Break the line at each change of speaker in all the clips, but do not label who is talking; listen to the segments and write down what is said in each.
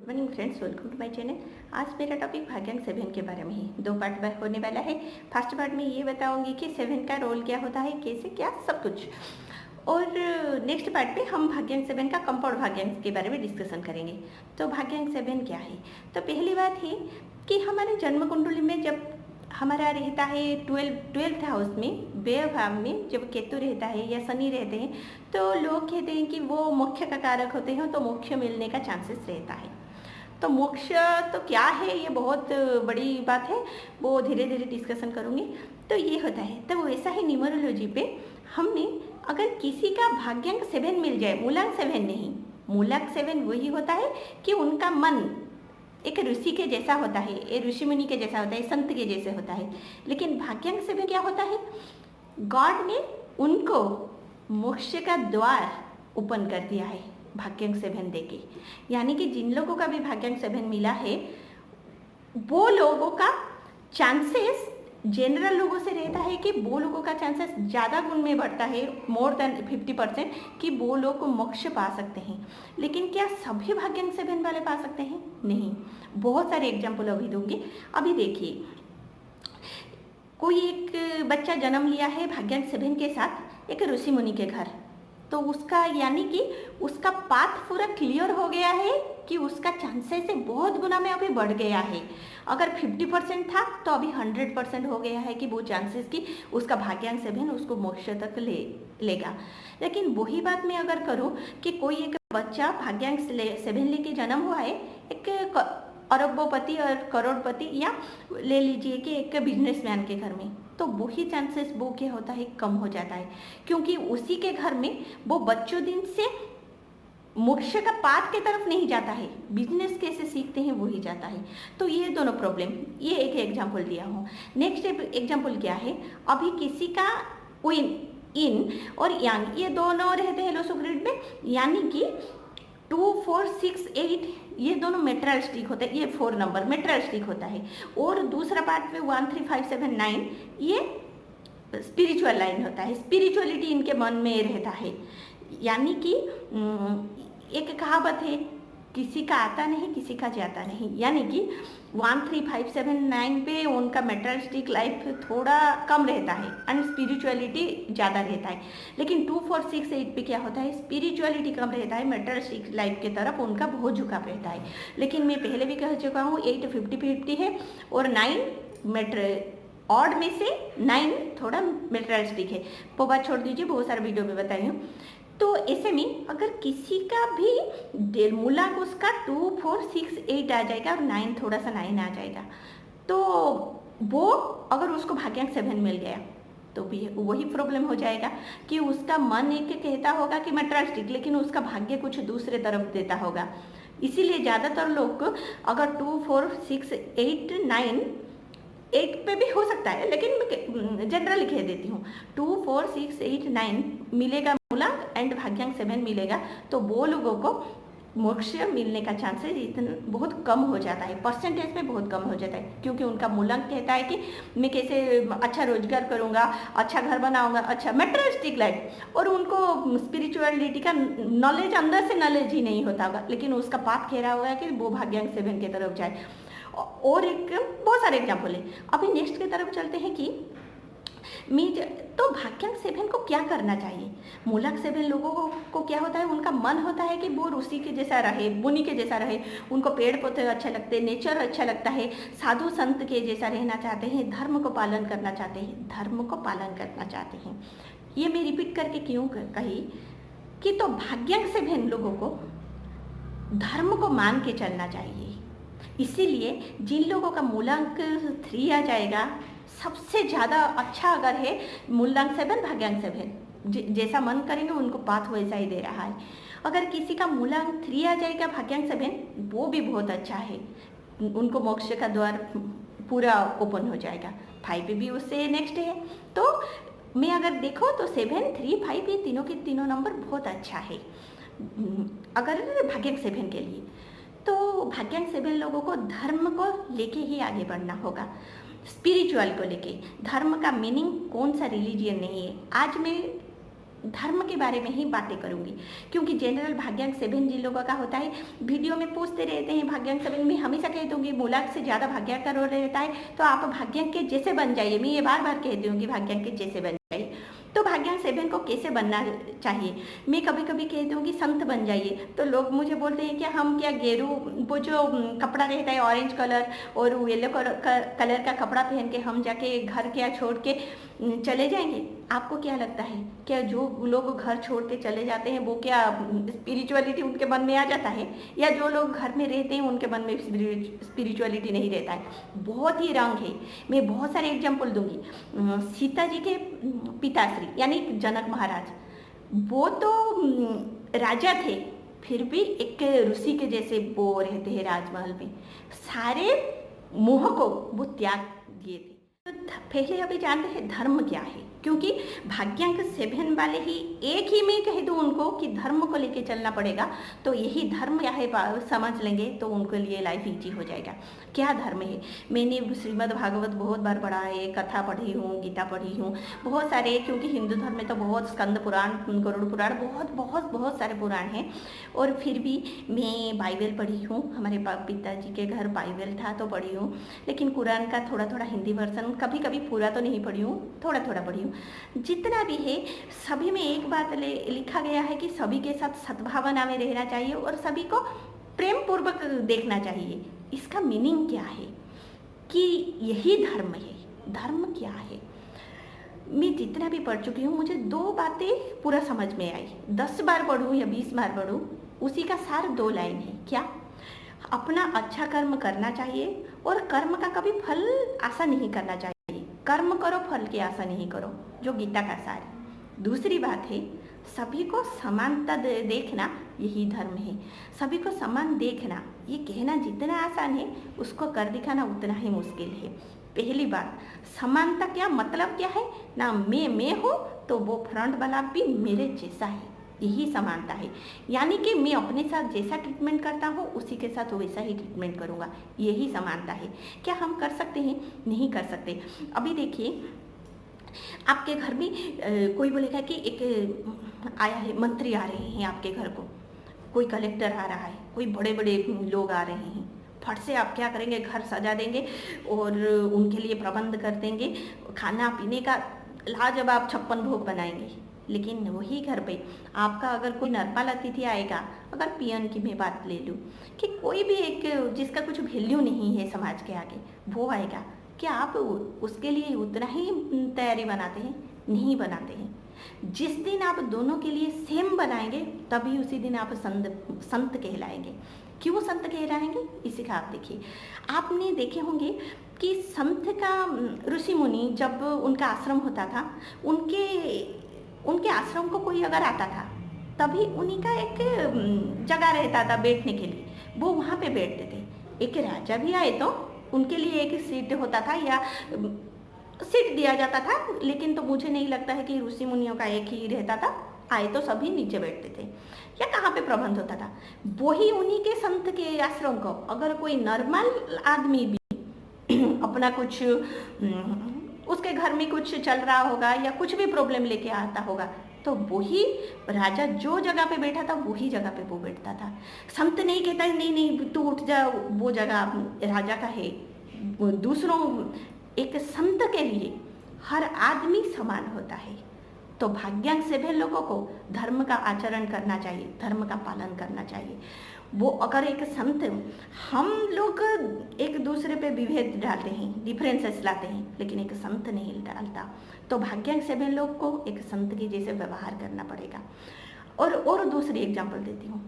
Good morning friends, welcome to my channel. आज मेरा topic भाग्यांक 7 के बारे में है। दो पार्ट में होने वाला है। फर्स्ट पार्ट में ये बताऊंगी कि 7 का रोल क्या होता है, कैसे क्या सब कुछ, और नेक्स्ट पार्ट में हम भाग्यांक 7 का कंपाउंड भाग्यांक के बारे में डिस्कशन करेंगे। तो भाग्यांक 7 क्या है? तो पहली बात है कि हमारे जन्म कुंडली में जब हमारा रहता है 12th हाउस में, व्यय भाव में जब केतु रहता है या शनि रहते हैं, तो लोग कहते हैं कि वो मोक्ष का कारक होते हैं, तो मोक्ष मिलने का चांसेस रहता है। तो मोक्ष तो क्या है, ये बहुत बड़ी बात है, वो धीरे धीरे डिस्कशन करूँगी। तो ये होता है, तो वैसा ही न्यूमरोलॉजी पे हमने अगर किसी का भाग्यांक 7 मिल जाए, मूलांक 7 नहीं, मूलांक 7 वही होता है कि उनका मन एक ऋषि के जैसा होता है, एक ऋषि मुनि के जैसा होता है, संत के जैसे होता है। लेकिन भाग्यांक 7 क्या होता है? गॉड ने उनको मोक्ष का द्वार ओपन कर दिया है भाग्यांक 7 देके। यानी कि जिन लोगों का भी भाग्यांक 7 मिला है, वो लोगों का चांसेस जनरल लोगों से रहता है कि वो लोगों का चांसेस ज़्यादा गुण में बढ़ता है, मोर देन 50%, कि वो लोग मोक्ष पा सकते हैं। लेकिन क्या सभी भाग्यांक 7 वाले पा सकते हैं? नहीं। बहुत सारे एग्जाम्पल अभी दूंगी। अभी देखिए, कोई एक बच्चा जन्म लिया है भाग्यांक 7 के साथ एक ऋषि मुनि के घर, तो उसका यानी कि उसका पाथ पूरा क्लियर हो गया है कि उसका चांसेस से बहुत गुना में अभी बढ़ गया है। अगर 50% था तो अभी 100% हो गया है कि वो चांसेस कि उसका भाग्यांक 7 उसको मोक्ष तक लेगा। लेकिन वही बात मैं अगर करूं कि कोई एक बच्चा भाग्यांक 7 लेके जन्म हुआ है, एक अरबोपति और करोड़पति, या ले लीजिए कि एक बिजनेसमैन के घर में, तो वही चांसेस वो क्या होता है, कम हो जाता है, क्योंकि उसी के घर में वो बच्चों दिन से मोक्ष का पाथ के तरफ नहीं जाता है, बिजनेस कैसे सीखते हैं वही जाता है। तो ये दोनों प्रॉब्लम, ये एक एग्जाम्पल दिया हूँ। नेक्स्ट एग्जाम्पल क्या है? अभी किसी का इन और यांग, ये दोनों रहते हैं लोसो ग्रिड में, यानी कि 2, 4, 6, 8 ये दोनों मेट्रलिस्टिक होते हैं। ये 4 नंबर मेट्रलिस्टिक होता है, और दूसरा पार्ट में 1, 3, 5, 7, 9 ये स्पिरिचुअल लाइन होता है। स्पिरिचुअलिटी इनके मन में रहता है। यानी कि एक कहावत है, किसी का आता नहीं किसी का जाता नहीं। यानी कि 1, 3, 5, 7, 9 पे उनका मेटेरियलिस्टिक लाइफ थोड़ा कम रहता है एंड स्पिरिचुअलिटी ज़्यादा रहता है। लेकिन 2, 4, 6, 8 पे क्या होता है, स्पिरिचुअलिटी कम रहता है, मेटेरियलिस्टिक लाइफ की तरफ उनका बहुत झुकाव रहता है। लेकिन मैं पहले भी कह चुका हूँ, 8 50-50 है, और 9 ऑड में से 9 थोड़ा मेटेरियलिस्टिक है। वो बात छोड़ दीजिए, बहुत सारे वीडियो में बताई हूँ। तो ऐसे में अगर किसी का भी मूलांक उसका 2, 4, 6, 8 आ जाएगा और 9 थोड़ा सा 9 आ जाएगा, तो वो अगर उसको भाग्यांक 7 मिल गया तो भी वही प्रॉब्लम हो जाएगा कि उसका मन एक कहता होगा कि मेटेरियलिस्टिक, लेकिन उसका भाग्य कुछ दूसरे तरफ देता होगा। इसीलिए ज़्यादातर लोग अगर 2, 4, 6, 8, 9, 8 पे भी हो सकता है, लेकिन मैं जनरली कह देती हूँ, 2, 4, 6, 8, 9 मिलेगा मूलांक एंड भाग्यांक 7 मिलेगा, तो वो लोगों को मोक्ष मिलने का चांसेस इतना बहुत कम हो जाता है, परसेंटेज में बहुत कम हो जाता है, क्योंकि उनका मूलांक कहता है कि मैं कैसे अच्छा रोजगार करूँगा, अच्छा घर बनाऊँगा, अच्छा मेटेरियलिस्टिक लाइफ, और उनको स्पिरिचुअलिटी का नॉलेज अंदर से नॉलेज ही नहीं होता होगा, लेकिन उसका पाथ कह रहा होगा कि वो भाग्यांक 7 की तरफ जाए। और एक बहुत सारे एग्जाम्पल है। अभी नेक्स्ट की तरफ चलते हैं कि तो भाग्यांक 7 को क्या करना चाहिए? मूलांक 7 लोगों को क्या होता है, उनका मन होता है कि वो ऋषि के जैसा रहे, मुनि के जैसा रहे, उनको पेड़ पौधे अच्छे लगते हैं, नेचर अच्छा लगता है, साधु संत के जैसा रहना चाहते हैं, धर्म को पालन करना चाहते हैं, धर्म को पालन करना चाहते हैं। ये मैं रिपीट करके क्यों कही कि तो भाग्यांक 7 लोगों को धर्म को मान के चलना चाहिए। इसीलिए जिन लोगों का मूलांक 3 आ जाएगा, सबसे ज़्यादा अच्छा अगर है मूलांक 7 भाग्यांक 7, जैसा मन करेंगे उनको पाथ वैसा ही दे रहा है। अगर किसी का मूलांक 3 आ जाएगा भाग्यांक 7, वो भी बहुत अच्छा है, उनको मोक्ष का द्वार पूरा ओपन हो जाएगा। 5 भी उससे नेक्स्ट है। तो मैं अगर देखो तो 7, 3, 5 ये तीनों के तीनों नंबर बहुत अच्छा है अगर भाग्यांक 7 के लिए। तो भाग्यांक 7 लोगों को धर्म को लेके ही आगे बढ़ना होगा, स्पिरिचुअल को लेके। धर्म का मीनिंग कौन सा रिलीजियन नहीं है। आज मैं धर्म के बारे में ही बातें करूंगी, क्योंकि जनरल भाग्यांक 7 जिन लोगों का होता है वीडियो में पूछते रहते हैं। भाग्यांक 7 में हमेशा कह दूंगी मूलांक से ज़्यादा भाग्यांक का रोल रहता है, तो आप भाग्यांक के जैसे बन जाइए। मैं ये बार बार कहती हूँ कि भाग्यांक के जैसे बन जाइए। तो भाग्यांक 7 को कैसे बनना चाहिए? मैं कभी कभी कहती हूँ कि संत बन जाइए, तो लोग मुझे बोलते हैं कि हम क्या गेरू वो जो कपड़ा रहता है ऑरेंज कलर और येलो कलर का कपड़ा पहन के हम जाके घर क्या छोड़ के चले जाएंगे? आपको क्या लगता है, क्या जो लोग घर छोड़ के चले जाते हैं वो क्या स्पिरिचुअलिटी उनके मन में आ जाता है, या जो लोग घर में रहते हैं उनके मन में स्पिरिचुअलिटी नहीं रहता है? बहुत ही रंग है। मैं बहुत सारे एग्जाम्पल दूंगी। सीता जी के पिताश्री यानी जनक महाराज, वो तो राजा थे, फिर भी एक ऋषि के जैसे वो रहते हैं राजमहल में। सारे मोह को वो त्याग दिए थे। तो पहले अभी जानते हैं धर्म क्या है, क्योंकि भाग्यांक 7 वाले ही एक ही में कह दूं उनको कि धर्म को लेके चलना पड़ेगा, तो यही धर्म क्या है समझ लेंगे तो उनके लिए लाइफ इजी हो जाएगा। क्या धर्म है? मैंने श्रीमद् भागवत बहुत बार पढ़ा है, कथा पढ़ी हूँ, गीता पढ़ी हूँ, बहुत सारे, क्योंकि हिंदू धर्म में तो बहुत स्कंद पुराण, गरुड़ पुराण, बहुत बहुत बहुत सारे पुराण हैं। और फिर भी मैं बाइबल पढ़ी हूँ, हमारे पिताजी के घर बाइबल था तो पढ़ी हूँ, लेकिन कुरान का थोड़ा थोड़ा हिंदी वर्जन कभी कभी पूरा तो नहीं पढ़ी हूँ, थोड़ा थोड़ा पढ़ी हूँ। जितना भी है सभी में एक बात लिखा गया है कि सभी के साथ सद्भावना में रहना चाहिए और सभी को प्रेम पूर्वक देखना चाहिए। इसका मीनिंग क्या है कि यही धर्म है। धर्म क्या है? मैं जितना भी पढ़ चुकी हूँ मुझे 2 बातें पूरा समझ में आई। 10 बार पढ़ूँ या 20 बार पढ़ूँ, उसी का सार 2 लाइन है। क्या? अपना अच्छा कर्म करना चाहिए और कर्म का कभी फल आशा नहीं करना चाहिए। कर्म करो, फल की आशा नहीं करो, जो गीता का सार है। दूसरी बात है सभी को समानता देखना, यही धर्म है। सभी को समान देखना, ये कहना जितना आसान है उसको कर दिखाना उतना ही मुश्किल है। पहली बात, समानता क्या मतलब क्या है ना? मैं हूँ तो वो फ्रंट वाला भी मेरे जैसा है, यही समानता है। यानी कि मैं अपने साथ जैसा ट्रीटमेंट करता हूँ उसी के साथ वैसा ही ट्रीटमेंट करूँगा, यही समानता है। क्या हम कर सकते हैं? नहीं कर सकते। अभी देखिए आपके घर में कोई बोलेगा कि एक आया है, मंत्री आ रहे हैं आपके घर को, कोई कलेक्टर आ रहा है, कोई बड़े बड़े लोग आ रहे हैं। फट से आप क्या करेंगे? घर सजा देंगे और उनके लिए प्रबंध कर देंगे, खाना पीने का लाजवाब 56 भोग बनाएंगे। लेकिन वही घर पे आपका अगर कोई नरपाल अतिथि आएगा, अगर पियन की मैं बात ले लूँ कि कोई भी एक जिसका कुछ वैल्यू नहीं है समाज के आगे, वो आएगा, क्या आप उसके लिए उतना ही तैयारी बनाते हैं? नहीं बनाते हैं। जिस दिन आप दोनों के लिए सेम बनाएंगे तभी उसी दिन आप संत कहलाएंगे। क्यों संत कहलाएंगे? इसी का आप देखिए, आपने देखे होंगे कि संत का ऋषि मुनि जब उनका आश्रम होता था, उनके आश्रम को कोई अगर आता था तभी उन्हीं का एक जगह रहता था बैठने के लिए, वो वहाँ पे बैठते थे। एक राजा भी आए तो उनके लिए एक सीट होता था या सीट दिया जाता था, लेकिन तो मुझे नहीं लगता है कि ऋषि मुनियों का एक ही रहता था, आए तो सभी नीचे बैठते थे। या कहाँ पे प्रबंध होता था? वही उन्हीं के संत के आश्रम को अगर कोई नॉर्मल आदमी भी अपना कुछ उसके घर में कुछ चल रहा होगा या कुछ भी प्रॉब्लम लेके आता होगा, तो वही राजा जो जगह पे बैठा था वही जगह पे वो बैठता था। संत नहीं कहता है नहीं नहीं तू उठ जा, वो जगह राजा का है। दूसरों, एक संत के लिए हर आदमी समान होता है। तो भाग्यांक 7 लोगों को धर्म का आचरण करना चाहिए, धर्म का पालन करना चाहिए। वो अगर एक संत, हम लोग एक दूसरे पे विभेद डालते हैं, डिफरेंसेस लाते हैं, लेकिन एक संत नहीं डालता। तो भाग्यांक 7 लोग को एक संत के जैसे व्यवहार करना पड़ेगा। और दूसरी एग्जांपल देती हूँ,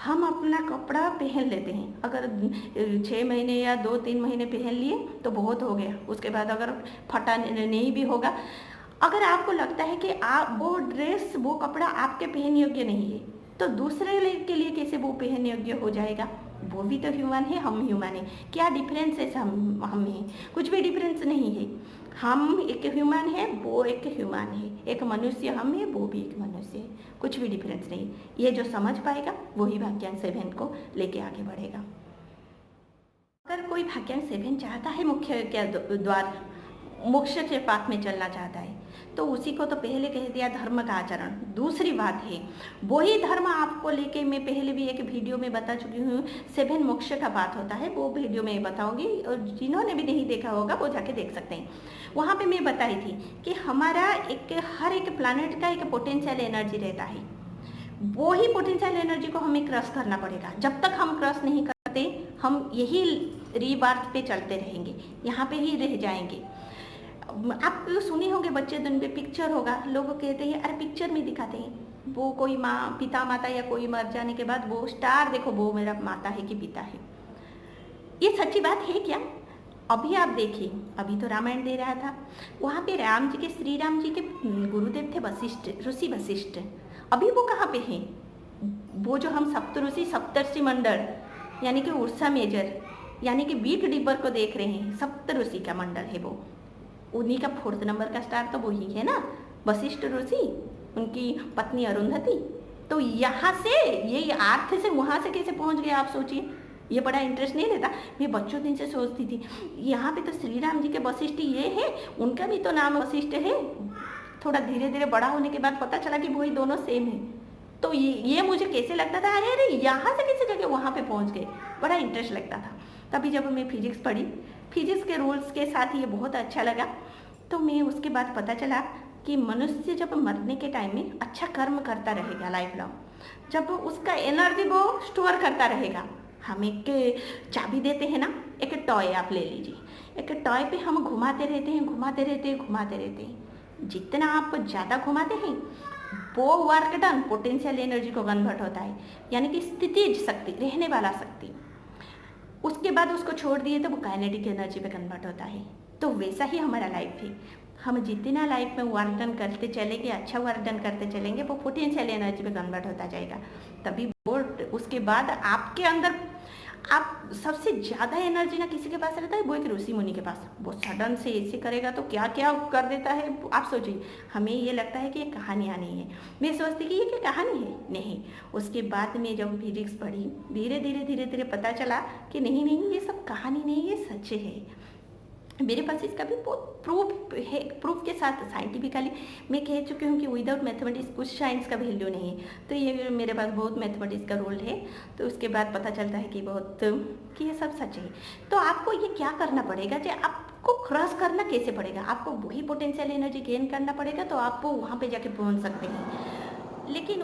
हम अपना कपड़ा पहन लेते हैं, अगर 6 महीने या 2-3 महीने पहन लिए तो बहुत हो गया, उसके बाद अगर फटा नहीं भी होगा, अगर आपको लगता है कि आप वो ड्रेस, वो कपड़ा आपके पहन योग्य नहीं है, तो दूसरे के लिए कैसे वो पहन योग्य हो जाएगा? वो भी तो ह्यूमन है, हम ह्यूमन है। क्या डिफरेंस है हम में? कुछ भी डिफरेंस नहीं है। हम एक ह्यूमन है, वो एक ह्यूमन है, एक मनुष्य हम है, वो भी एक मनुष्य है, कुछ भी डिफरेंस नहीं। ये जो समझ पाएगा वही भाग्यांक 7 को लेके आगे बढ़ेगा। अगर कोई भाग्यांक 7 चाहता है मुख्य क्या द्वार मोक्ष के पाथ में चलना चाहता है, तो उसी को तो पहले कह दिया धर्म का आचरण। दूसरी बात है, वही धर्म आपको लेके मैं पहले भी एक वीडियो में बता चुकी हूँ, 7 मोक्ष का बात होता है, वो वीडियो में बताऊंगी, और जिन्होंने भी नहीं देखा होगा वो जाके देख सकते हैं। वहाँ पे मैं बताई थी कि हमारा हर एक प्लानट का एक पोटेंशियल एनर्जी रहता है, वो ही पोटेंशियल एनर्जी को हमें क्रॉस करना पड़ेगा। जब तक हम क्रॉस नहीं करते हम यही रीबार्थ पे चलते रहेंगे, यहाँ पे ही रह जाएंगे। आप सुने होंगे बच्चे दिन पे पिक्चर होगा, लोग कहते हैं अरे पिक्चर में दिखाते हैं वो कोई माँ पिता माता या कोई मर जाने के बाद वो स्टार देखो वो मेरा माता है कि पिता है। ये सच्ची बात है क्या? अभी आप देखिए, अभी तो रामायण दे रहा था, वहाँ पे राम जी के श्री राम जी के गुरुदेव थे वशिष्ठ, ऋषि वशिष्ठ। अभी वो कहाँ पे हैं? वो जो हम सप्तऋषि सप्तर्षि मंडल यानी कि उर्सा मेजर यानी कि बीट डिब्बर को देख रहे हैं, सप्तऋषि का मंडल है वो, उन्हीं का 4th नंबर का स्टार तो वही है ना, वशिष्ठ ऋषि, उनकी पत्नी अरुंधति। तो यहाँ से ये अर्थ से वहाँ से कैसे पहुँच गए आप सोचिए। ये बड़ा इंटरेस्ट नहीं लेता। मैं बच्चों दिन से सोचती थी यहाँ पे तो श्री राम जी के वशिष्ठ ये है, उनका भी तो नाम वशिष्ठ है। थोड़ा धीरे धीरे बड़ा होने के बाद पता चला कि वही दोनों सेम है। तो ये मुझे कैसे लगता था, अरे अरे यहाँ से कैसे जगह वहाँ पे पहुँच गए, बड़ा इंटरेस्ट लगता था। तभी जब मैं फिजिक्स पढ़ी, फिजिक्स के रूल्स के साथ ये बहुत अच्छा लगा। तो मैं उसके बाद पता चला कि मनुष्य जब मरने के टाइम में अच्छा कर्म करता रहेगा लाइफ लॉन्ग, जब उसका एनर्जी वो स्टोर करता रहेगा। हम एक चाबी देते हैं ना, एक टॉय आप ले लीजिए, एक टॉय पे हम घुमाते रहते हैं घुमाते रहते हैं घुमाते रहते हैं, जितना आप ज़्यादा घुमाते हैं वो वर्क डन पोटेंशियल एनर्जी को कन्वर्ट होता है, यानी कि स्थितिज शक्ति, रहने वाला शक्ति। उसके बाद उसको छोड़ दिए तो वो काइनेटिक एनर्जी पे कन्वर्ट होता है। तो वैसा ही हमारा लाइफ है, हम जितना लाइफ में वर्क डन करते चलेंगे, अच्छा वर्क डन करते चलेंगे, वो पोटेंशियल एनर्जी पे कन्वर्ट होता जाएगा। तभी वो उसके बाद आपके अंदर आप सबसे ज़्यादा एनर्जी ना किसी के पास रहता है, वो एक ऋषि मुनि के पास। वो सडन से ऐसे करेगा तो क्या क्या कर देता है आप सोचिए। हमें ये लगता है कि ये कहानियाँ नहीं है, मैं सोचती कि ये क्या कहानी है, नहीं। उसके बाद में जब फिजिक्स पढ़ी, धीरे धीरे धीरे धीरे पता चला कि नहीं नहीं ये सब कहानी नहीं, ये सच है। मेरे पास इसका भी बहुत प्रूफ है, प्रूफ के साथ साइंटिफिकली मैं कह चुकी हूँ कि विदाउट मैथमेटिक्स कुछ साइंस का वैल्यू नहीं है। तो ये मेरे पास बहुत मैथमेटिक्स का रोल है। तो उसके बाद पता चलता है कि ये सब सच है। तो आपको ये क्या करना पड़ेगा, जो आपको क्रॉस करना कैसे पड़ेगा, आपको वही पोटेंशियल एनर्जी गेन करना पड़ेगा, तो आप वहाँ पे जाके पहुँच सकते हैं। लेकिन